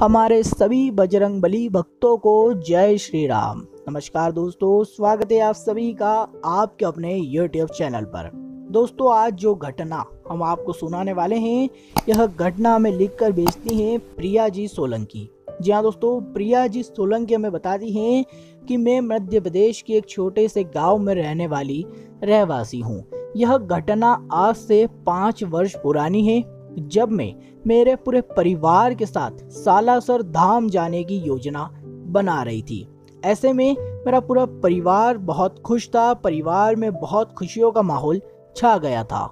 हमारे सभी बजरंगबली भक्तों को जय श्री राम। नमस्कार दोस्तों, स्वागत है आप सभी का आपके अपने YouTube चैनल पर। दोस्तों, आज जो घटना हम आपको सुनाने वाले हैं, यह घटना हमें लिखकर भेजती हैं प्रिया जी सोलंकी। जी हाँ दोस्तों, प्रिया जी सोलंकी हमें बताती हैं कि मैं मध्य प्रदेश के एक छोटे से गांव में रहने वाली रहवासी हूँ। यह घटना आज से 5 वर्ष पुरानी है, जब मैं मेरे पूरे परिवार के साथ सालासर धाम जाने की योजना बना रही थी। ऐसे में मेरा पूरा परिवार बहुत खुश था। परिवार में बहुत खुशियों का माहौल छा गया था,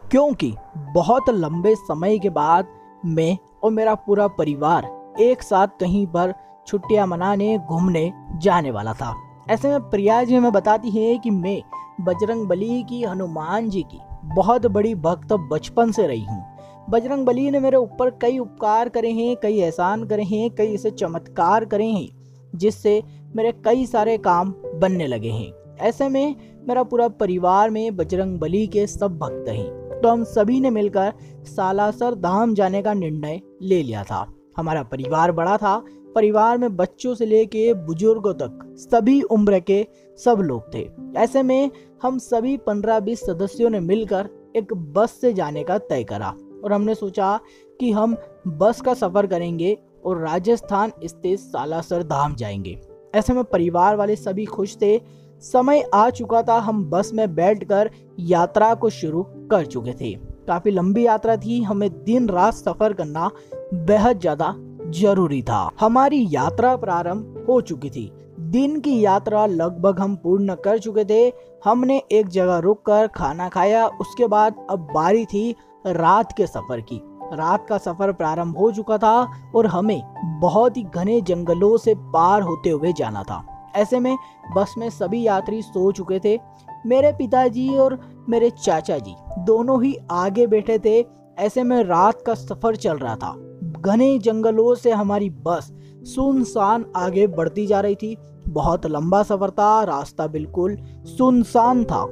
क्योंकि बहुत लंबे समय के बाद मैं और मेरा पूरा परिवार एक साथ कहीं पर छुट्टियां मनाने घूमने जाने वाला था। ऐसे में प्रिया जी हमें बताती है कि मैं बजरंगबली की, हनुमान जी की बहुत बड़ी भक्त बचपन से रही हूँ। बजरंगबली ने मेरे ऊपर कई उपकार करे हैं, कई एहसान करे हैं, कई ऐसे चमत्कार करे हैं जिससे मेरे कई सारे काम बनने लगे हैं। ऐसे में मेरा पूरा परिवार में बजरंगबली के सब भक्त हैं, तो हम सभी ने मिलकर सालासर धाम जाने का निर्णय ले लिया था। हमारा परिवार बड़ा था, परिवार में बच्चों से लेके बुजुर्गों तक सभी उम्र के सब लोग थे। ऐसे में हम सभी 15-20 सदस्यों ने मिलकर एक बस से जाने का तय करा और हमने सोचा कि हम बस का सफर करेंगे और राजस्थान स्थित सालासर धाम जाएंगे। ऐसे में परिवार वाले सभी खुश थे। समय आ चुका था, हम बस में बैठकर यात्रा को शुरू कर चुके थे। काफी लंबी यात्रा थी, हमें दिन रात सफर करना बेहद ज्यादा जरूरी था। हमारी यात्रा प्रारंभ हो चुकी थी। दिन की यात्रा लगभग हम पूर्ण कर चुके थे। हमने एक जगह रुककर खाना खाया। उसके बाद अब बारी थी रात के सफर की। रात का सफर प्रारंभ हो चुका था और हमें बहुत ही घने जंगलों से पार होते हुए जाना था। ऐसे में बस में सभी यात्री सो चुके थे। मेरे पिताजी और मेरे चाचा जी दोनों ही आगे बैठे थे। ऐसे में रात का सफर चल रहा था। घने जंगलों से हमारी बस सुनसान आगे बढ़ती जा रही थी। बहुत लंबा सफर था, रास्ता बिल्कुल सुनसान था।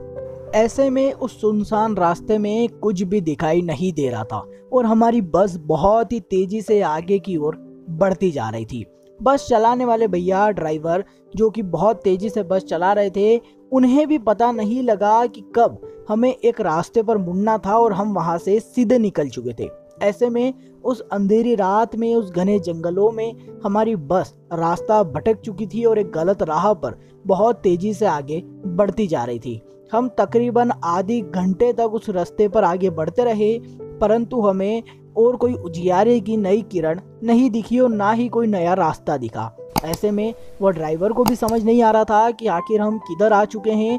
ऐसे में उस सुनसान रास्ते में कुछ भी दिखाई नहीं दे रहा था और हमारी बस बहुत ही तेजी से आगे की ओर बढ़ती जा रही थी। बस चलाने वाले भैया, ड्राइवर, जो कि बहुत तेजी से बस चला रहे थे, उन्हें भी पता नहीं लगा कि कब हमें एक रास्ते पर मुड़ना था और हम वहां से सीधे निकल चुके थे। ऐसे में उस अंधेरी रात में, उस घने जंगलों में हमारी बस रास्ता भटक चुकी थी और एक गलत राह पर बहुत तेजी से आगे बढ़ती जा रही थी। हम तकरीबन आधे घंटे तक उस रास्ते पर आगे बढ़ते रहे, परंतु हमें और कोई उजियारे की नई किरण नहीं दिखी और ना ही कोई नया रास्ता दिखा। ऐसे में वो ड्राइवर को भी समझ नहीं आ रहा था कि आखिर हम किधर आ चुके हैं।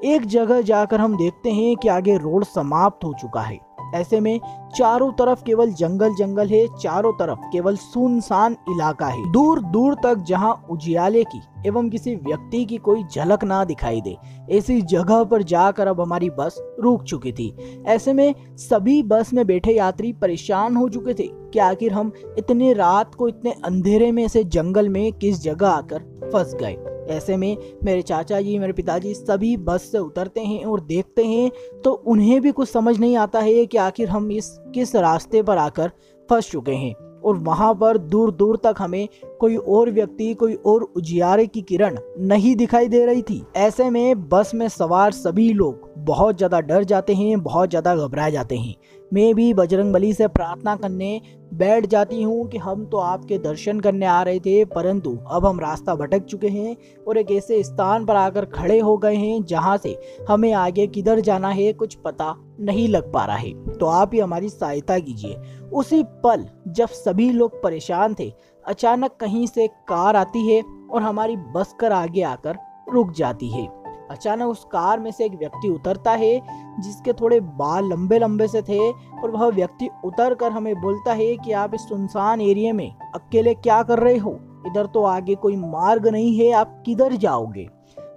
एक जगह जाकर हम देखते हैं कि आगे रोड समाप्त हो चुका है। ऐसे में चारों तरफ केवल जंगल जंगल है, चारों तरफ केवल सुनसान इलाका है। दूर दूर तक जहां उजियाले की एवं किसी व्यक्ति की कोई झलक ना दिखाई दे, ऐसी जगह पर जाकर अब हमारी बस रुक चुकी थी। ऐसे में सभी बस में बैठे यात्री परेशान हो चुके थे कि आखिर हम इतने रात को इतने अंधेरे में से जंगल में किस जगह आकर फंस गए। ऐसे में मेरे चाचा जी, मेरे पिताजी सभी बस से उतरते हैं और देखते हैं, तो उन्हें भी कुछ समझ नहीं आता है कि आखिर हम इस किस रास्ते पर आकर फंस चुके हैं। और वहां पर दूर दूर तक हमें कोई और व्यक्ति, कोई और उजियारे की किरण नहीं दिखाई दे रही थी। ऐसे में बस में सवार सभी लोग बहुत ज्यादा डर जाते हैं, बहुत ज्यादा घबरा जाते हैं। मैं भी बजरंगबली से प्रार्थना करने बैठ जाती हूँ कि हम तो आपके दर्शन करने आ रहे थे, परंतु अब हम रास्ता भटक चुके हैं और एक ऐसे स्थान पर आकर खड़े हो गए हैं जहाँ से हमें आगे किधर जाना है कुछ पता नहीं लग पा रहा है, तो आप ही हमारी सहायता कीजिए। उसी पल जब सभी लोग परेशान थे, अचानक कहीं से कार आती है और हमारी बस कर आगे आकर रुक जाती है। अचानक उस कार में से एक व्यक्ति उतरता है जिसके थोड़े बाल लंबे लंबे से थे और वह व्यक्ति उतर कर हमें बोलता है कि आप इस सुनसान एरिया में अकेले क्या कर रहे हो? इधर तो आगे कोई मार्ग नहीं है, आप किधर जाओगे?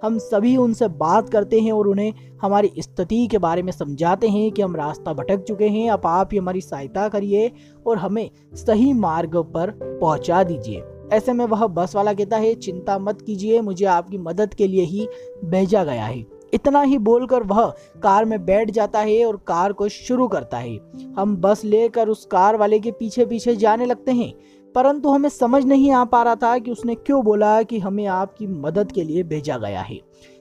हम सभी उनसे बात करते हैं और उन्हें हमारी स्थिति के बारे में समझाते हैं कि हम रास्ता भटक चुके हैं, अब आप ही हमारी सहायता करिए और हमें सही मार्ग पर पहुंचा दीजिए। ऐसे में वह बस वाला कहता है, चिंता मत कीजिए, मुझे आपकी मदद के लिए ही भेजा गया है। इतना ही बोलकर वह कार में बैठ जाता है और कार को शुरू करता है। हम बस लेकर उस कार वाले के पीछे पीछे जाने लगते हैं, परंतु हमें समझ नहीं आ पा रहा था कि उसने क्यों बोला कि हमें आपकी मदद के लिए भेजा गया है।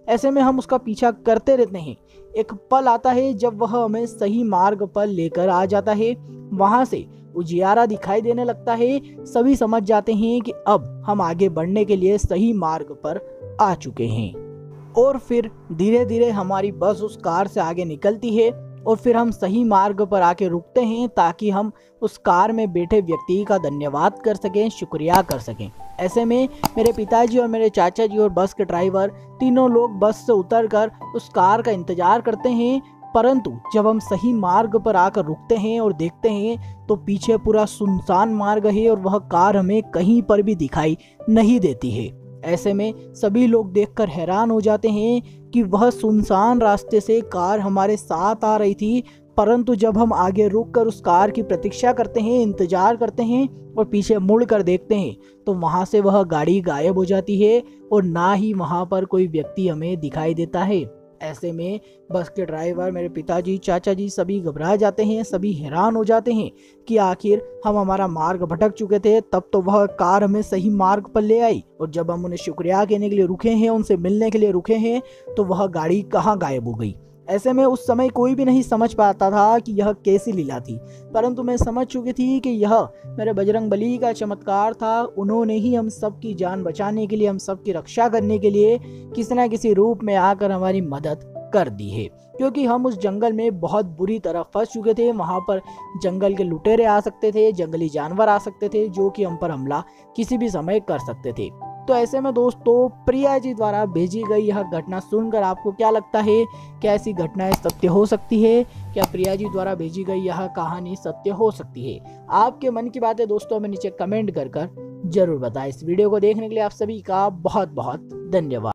ऐसे में हम उसका पीछा करते रहते हैं। एक पल आता है जब वह हमें सही मार्ग पर लेकर आ जाता है। वहां से उजियारा दिखाई देने लगता है। सभी समझ जाते हैं कि अब हम आगे बढ़ने के लिए सही मार्ग पर आ चुके हैं। और फिर धीरे धीरे हमारी बस उस कार से आगे निकलती है और फिर हम सही मार्ग पर आके रुकते हैं ताकि हम उस कार में बैठे व्यक्ति का धन्यवाद कर सकें, शुक्रिया कर सकें। ऐसे में मेरे पिताजी और मेरे चाचा जी और बस के ड्राइवर तीनों लोग बस से उतरकर उस कार का इंतजार करते हैं। परंतु जब हम सही मार्ग पर आकर रुकते हैं और देखते हैं तो पीछे पूरा सुनसान मार्ग है और वह कार हमें कहीं पर भी दिखाई नहीं देती है। ऐसे में सभी लोग देखकर हैरान हो जाते हैं कि वह सुनसान रास्ते से कार हमारे साथ आ रही थी, परंतु जब हम आगे रुककर उस कार की प्रतीक्षा करते हैं, इंतजार करते हैं और पीछे मुड़कर देखते हैं तो वहां से वह गाड़ी गायब हो जाती है और ना ही वहां पर कोई व्यक्ति हमें दिखाई देता है। ऐसे में बस के ड्राइवर, मेरे पिताजी, चाचा जी सभी घबरा जाते हैं, सभी हैरान हो जाते हैं कि आखिर हम हमारा मार्ग भटक चुके थे। तब तो वह कार हमें सही मार्ग पर ले आई और जब हम उन्हें शुक्रिया कहने के लिए रुके हैं, उनसे मिलने के लिए रुके हैं, तो वह गाड़ी कहाँ गायब हो गई। ऐसे में उस समय कोई भी नहीं समझ पाता था कि यह कैसी लीला थी, परंतु मैं समझ चुकी थी कि यह मेरे बजरंगबली का चमत्कार था। उन्होंने ही हम सबकी जान बचाने के लिए, हम सबकी रक्षा करने के लिए किसी न किसी रूप में आकर हमारी मदद कर दी है। क्योंकि हम उस जंगल में बहुत बुरी तरह फंस चुके थे। वहाँ पर जंगल के लुटेरे आ सकते थे, जंगली जानवर आ सकते थे जो कि हम पर हमला किसी भी समय कर सकते थे। तो ऐसे में दोस्तों, प्रिया जी द्वारा भेजी गई यह घटना सुनकर आपको क्या लगता है? क्या ऐसी घटनाएं सत्य हो सकती है? क्या प्रिया जी द्वारा भेजी गई यह कहानी सत्य हो सकती है? आपके मन की बातें दोस्तों हमें नीचे कमेंट कर जरूर बताएं। इस वीडियो को देखने के लिए आप सभी का बहुत बहुत धन्यवाद।